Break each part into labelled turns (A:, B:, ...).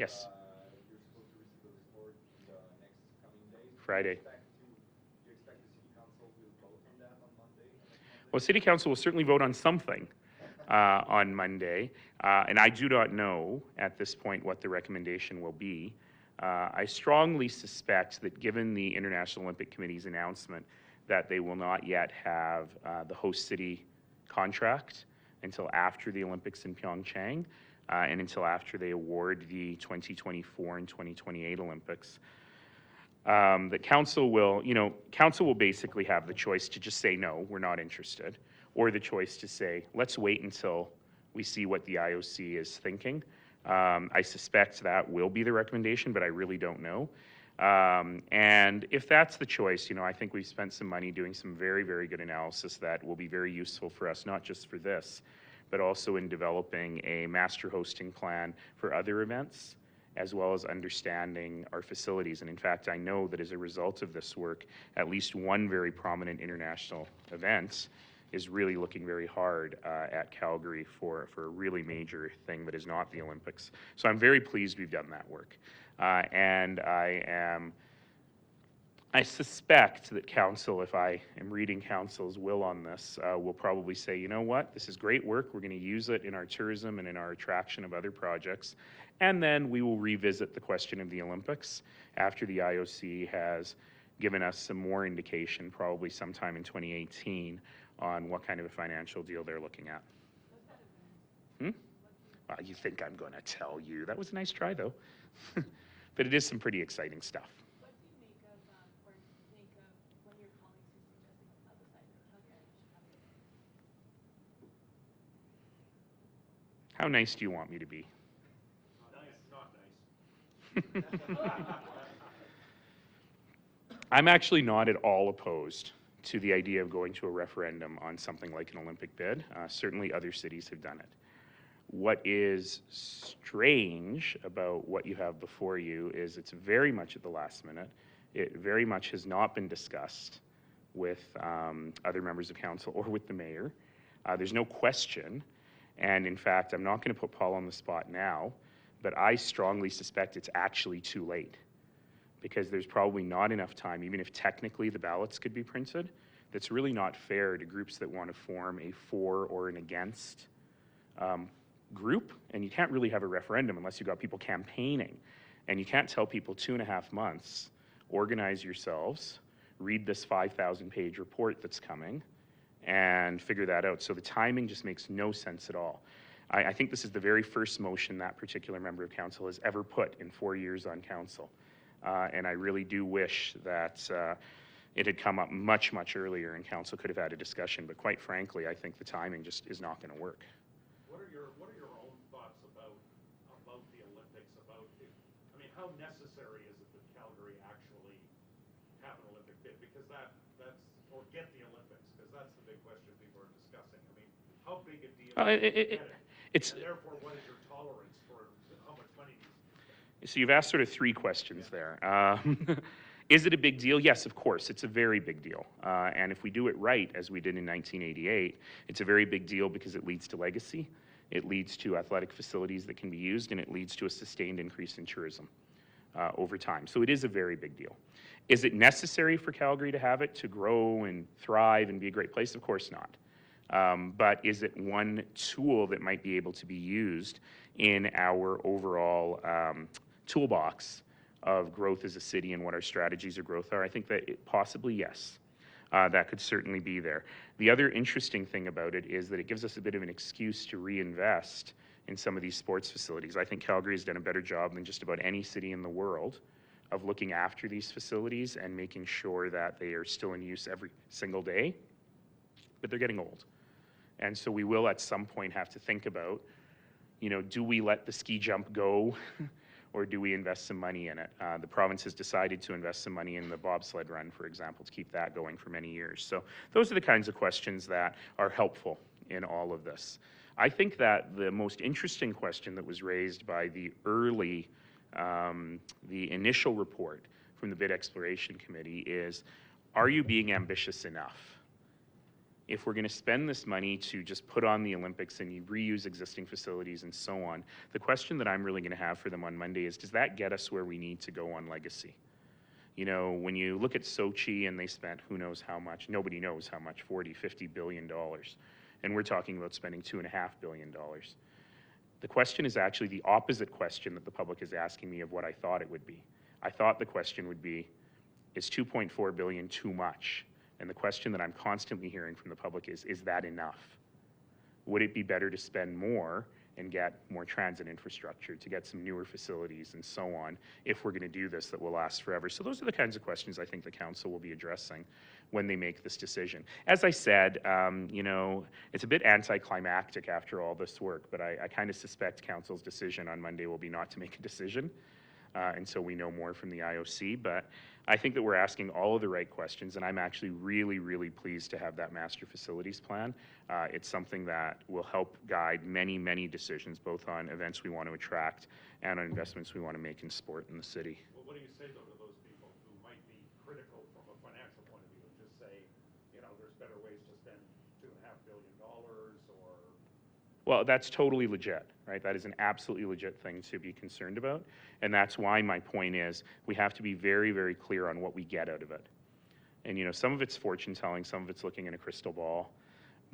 A: Yes.
B: You're supposed to receive a report next coming days.
A: Friday.
B: Do you expect the city council to vote on that on Monday? Next Monday?
A: Well, City Council will certainly vote on something on Monday, and I do not know at this point what the recommendation will be. I strongly suspect that given the International Olympic Committee's announcement that they will not yet have the host city contract until after the Olympics in Pyeongchang and until after they award the 2024 and 2028 Olympics. That council will, council will basically have the choice to just say, no, we're not interested, or the choice to say, let's wait until we see what the IOC is thinking. I suspect that will be the recommendation, but I really don't know. And if that's the choice, I think we've spent some money doing some very, very good analysis that will be very useful for us, not just for this, but also in developing a master hosting plan for other events, as well as understanding our facilities. And in fact, I know that as a result of this work, at least one very prominent international event is really looking very hard at Calgary for a really major thing that is not the Olympics. So I'm very pleased we've done that work. And I suspect that council, if I am reading council's will on this, will probably say, you know what, this is great work. We're going to use it in our tourism and in our attraction of other projects. And then we will revisit the question of the Olympics after the IOC has given us some more indication, probably sometime in 2018, on what kind of a financial deal they're looking at. Well, you think I'm going to tell you. That was a nice try, though. But it is some pretty exciting stuff.
C: What do you make of, or think of one of your colleagues who's suggesting a plebiscite for Calgary should have it?
A: How nice do you want me to be?
D: Not nice.
A: I'm actually not at all opposed to the idea of going to a referendum on something like an Olympic bid. Certainly other cities have done it. What is strange about what you have before you is it's very much at the last minute. It very much has not been discussed with other members of council or with the mayor. There's no question, and in fact, I'm not going to put Paul on the spot now, but I strongly suspect it's actually too late, because there's probably not enough time, even if technically the ballots could be printed. That's really not fair to groups that want to form a for or an against group. And you can't really have a referendum unless you've got people campaigning. And you can't tell people 2.5 months, organize yourselves, read this 5,000-page report that's coming, and figure that out. So the timing just makes no sense at all. I think this is the very first motion that particular member of council has ever put in 4 years on council. And I really do wish that it had come up much, much earlier and council could have had a discussion. But quite frankly, I think the timing just is not going to work.
D: What are your own thoughts about the Olympics? How necessary is it that Calgary actually have an Olympic bid? Because or get the Olympics, because that's the big question people are discussing. How big a deal is it? And therefore, what is your tolerance for how much money needs to be spent?
A: So you've asked sort of 3 questions there. Is it a big deal? Yes, of course. It's a very big deal. And if we do it right, as we did in 1988, it's a very big deal because it leads to legacy, it leads to athletic facilities that can be used, and it leads to a sustained increase in tourism over time. So it is a very big deal. Is it necessary for Calgary to have it to grow and thrive and be a great place? Of course not. But is it one tool that might be able to be used in our overall toolbox of growth as a city and what our strategies of growth are? I think that possibly yes. That could certainly be there. The other interesting thing about it is that it gives us a bit of an excuse to reinvest in some of these sports facilities. I think Calgary has done a better job than just about any city in the world of looking after these facilities and making sure that they are still in use every single day, but they're getting old. And so we will at some point have to think about, do we let the ski jump go or do we invest some money in it? The province has decided to invest some money in the bobsled run, for example, to keep that going for many years. So those are the kinds of questions that are helpful in all of this. I think that the most interesting question that was raised by the initial report from the Bid Exploration Committee is, are you being ambitious enough if we're going to spend this money to just put on the Olympics and you reuse existing facilities and so on, the question that I'm really going to have for them on Monday is, does that get us where we need to go on legacy? You know, when you look at Sochi and they spent who knows how much, nobody knows how much, 40, 50 billion dollars. And we're talking about spending $2.5 billion. The question is actually the opposite question that the public is asking me of what I thought it would be. I thought the question would be, is 2.4 billion too much? And the question that I'm constantly hearing from the public is that enough? Would it be better to spend more and get more transit infrastructure, to get some newer facilities and so on, if we're going to do this that will last forever? So those are the kinds of questions I think the council will be addressing when they make this decision. As I said, you know, it's a bit anticlimactic after all this work, but I kind of suspect council's decision on Monday will be not to make a decision until we know more from the IOC. But I think that we're asking all of the right questions, and I'm actually really, really pleased to have that master facilities plan. It's something that will help guide many, many decisions, both on events we want to attract and on investments we want to make in sport in the city.
D: Well, what do you say, though, to those people who might be critical from a financial point of view and just say, you know, there's better ways to spend $2.5 billion or...
A: Well, that's totally legit, right? That is an absolutely legit thing to be concerned about. And that's why my point is we have to be very, very clear on what we get out of it. And, you know, some of it's fortune telling, some of it's looking in a crystal ball.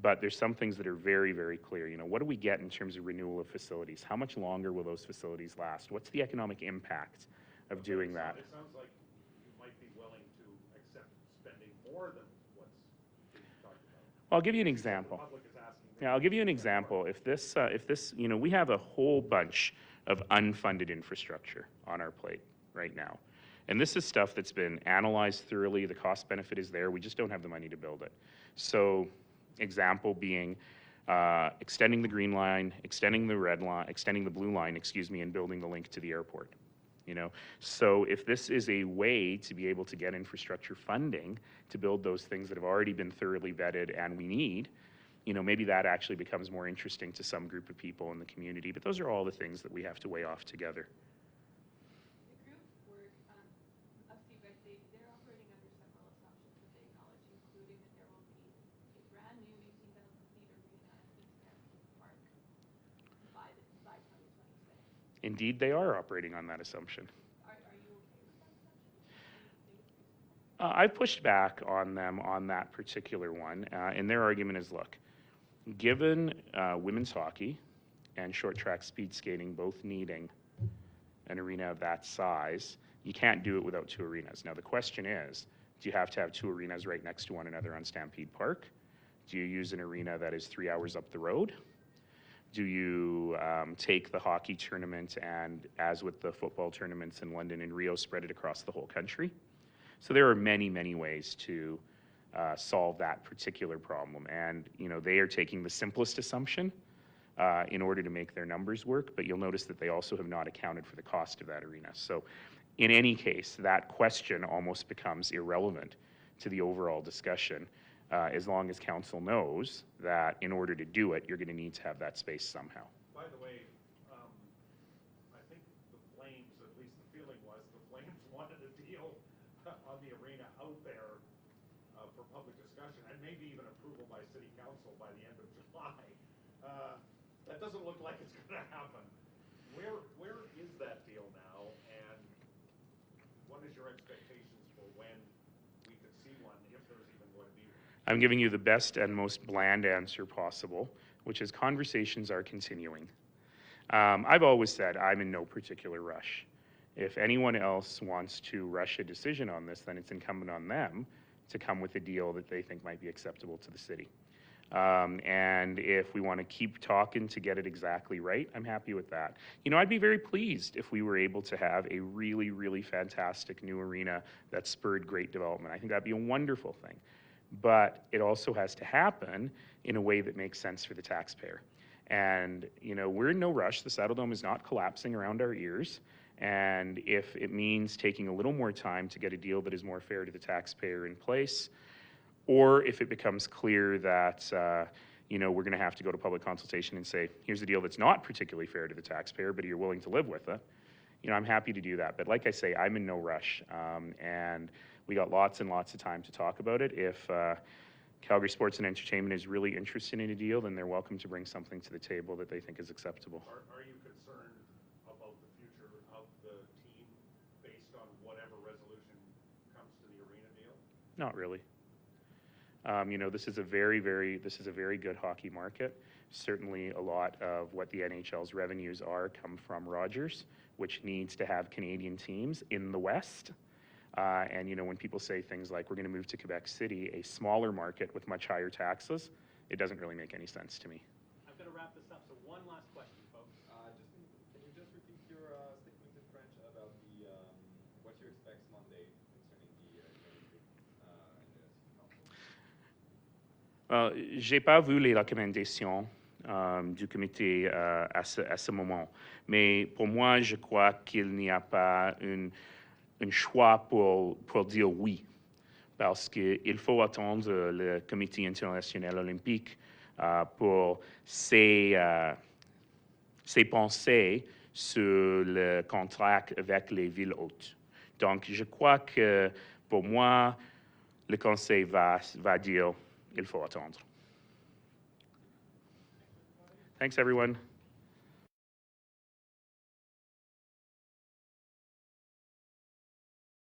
A: But there's some things that are very, very clear. You know, what do we get in terms of renewal of facilities? How much longer will those facilities last? What's the economic impact of doing that?
D: It sounds like you might be willing to accept spending more than what's being talked about.
A: I'll give you an example.
D: The public is asking.
A: Yeah, I'll give you an example. If this, you know, we have a whole bunch of unfunded infrastructure on our plate right now. And this is stuff that's been analyzed thoroughly. The cost benefit is there. We just don't have the money to build it. So, example being extending the green line, extending the red line, extending the blue line, excuse me, and building the link to the airport. You know, so if this is a way to be able to get infrastructure funding to build those things that have already been thoroughly vetted and we need, you know, maybe that actually becomes more interesting to some group of people in the community. But those are all the things that we have to weigh off together.
C: The group work, of CBEC, they're operating under several assumptions that they acknowledge, including that there will be a brand new 18,000 seat arena at East Campus Park by 2026.
A: Indeed, they are operating on that assumption.
C: Are you okay with that assumption? Do you think it's reasonable?
A: I've pushed back on them on that particular one, and their argument is, look, given women's hockey and short track speed skating both needing an arena of that size, you can't do it without two arenas. Now, the question is, do you have to have two arenas right next to one another on Stampede Park? Do you use an arena that is 3 hours up the road? Do you take the hockey tournament and, as with the football tournaments in London and Rio, spread it across the whole country? So there are many, many ways to solve that particular problem. And, you know, they are taking the simplest assumption in order to make their numbers work, but you'll notice that they also have not accounted for the cost of that arena. So in any case, that question almost becomes irrelevant to the overall discussion as long as council knows that in order to do it, you're going to need to have that space somehow.
D: By the way, I think the Flames, at least the feeling was, the Flames wanted a deal on the arena out there for public discussion and maybe even approval by city council by the end of July. That doesn't look like it's going to happen. Where is that deal now, and what is your expectations for when we could see one, if there's even going to be one?
A: I'm giving you the best and most bland answer possible, which is conversations are continuing. I've always said I'm in no particular rush. If anyone else wants to rush a decision on this, then it's incumbent on them to come with a deal that they think might be acceptable to the city. And if we want to keep talking to get it exactly right, I'm happy with that. You know, I'd be very pleased if we were able to have a really, really fantastic new arena that spurred great development. I think that'd be a wonderful thing. But it also has to happen in a way that makes sense for the taxpayer. And, you know, we're in no rush. The Saddle Dome is not collapsing around our ears. And if it means taking a little more time to get a deal that is more fair to the taxpayer in place, or if it becomes clear that, you know, we're going to have to go to public consultation and say, here's a deal that's not particularly fair to the taxpayer, but you're willing to live with it, you know, I'm happy to do that. But like I say, I'm in no rush. And we got lots and lots of time to talk about it. If Calgary Sports and Entertainment is really interested in a deal, then they're welcome to bring something to the table that they think is acceptable.
D: Are you concerned about the future of the team based on whatever resolution comes to the arena deal?
A: Not really. You know, this is a very good hockey market. Certainly a lot of what the NHL's revenues are come from Rogers, which needs to have Canadian teams in the West. And you know, when people say things like we're going to move to Quebec City, a smaller market with much higher taxes, it doesn't really make any sense to me.
B: I'm going to wrap this up, so one last question, folks.
E: Can you just repeat your statement in French about the what you expect Monday concerning the Olympic and the council?
A: J'ai pas vu les recommandations du comité à ce moment, mais pour moi, je crois qu'il n'y a pas un choix pour dire oui, parce qu'il faut attendre le comité international olympique pour ses pensées sur le contrat avec les villes hautes. Donc, je crois que pour moi, le conseil va dire il faut attendre. Thanks, everyone.